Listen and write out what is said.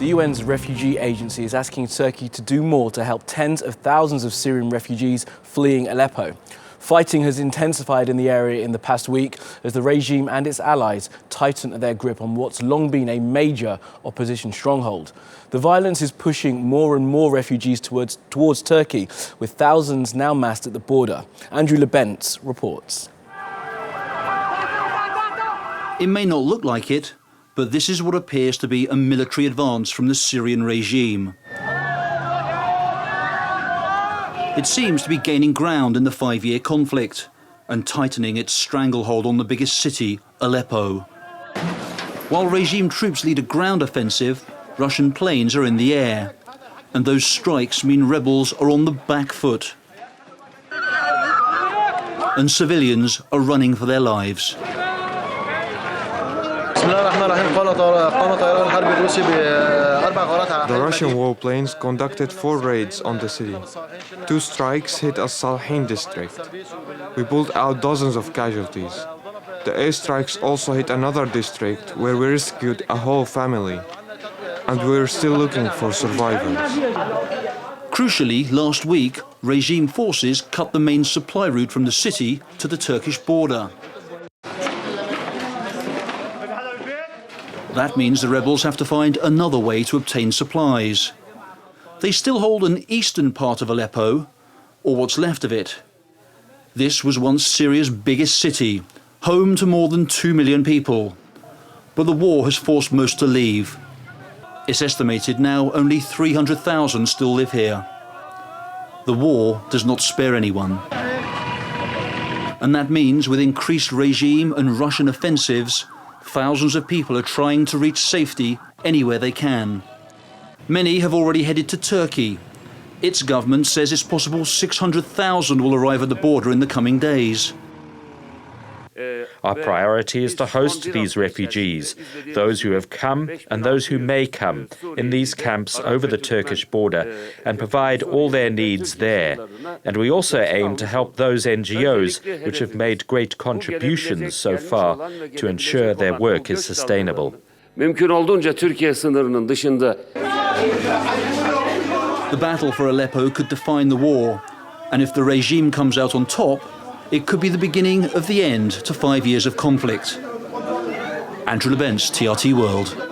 The UN's refugee agency is asking Turkey to do more to help tens of thousands of Syrian refugees fleeing Aleppo. Fighting has intensified in the area in the past week as the regime and its allies tighten their grip on what's long been a major opposition stronghold. The violence is pushing more and more refugees towards Turkey, with thousands now massed at the border. Andrew Lebentz reports. It may not look like it, but this is what appears to be a military advance from the Syrian regime. It seems to be gaining ground in the 5-year conflict and tightening its stranglehold on the biggest city, Aleppo. While regime troops lead a ground offensive, Russian planes are in the air. And those strikes mean rebels are on the back foot. And civilians are running for their lives. The Russian warplanes conducted 4 raids on the city. 2 strikes hit As-Salhin district. We pulled out dozens of casualties. The airstrikes also hit another district where we rescued a whole family. And we're still looking for survivors. Crucially, last week, regime forces cut the main supply route from the city to the Turkish border. That means the rebels have to find another way to obtain supplies. They still hold an eastern part of Aleppo, or what's left of it. This was once Syria's biggest city, home to more than 2 million people. But the war has forced most to leave. It's estimated now only 300,000 still live here. The war does not spare anyone. And that means with increased regime and Russian offensives, thousands of people are trying to reach safety anywhere they can. Many have already headed to Turkey. Its government says it's possible 600,000 will arrive at the border in the coming days. Our priority is to host these refugees, those who have come and those who may come, in these camps over the Turkish border, and provide all their needs there. And we also aim to help those NGOs which have made great contributions so far to ensure their work is sustainable. The battle for Aleppo could define the war, and if the regime comes out on top, it could be the beginning of the end to 5 years of conflict. Andrew Lebentz, TRT World.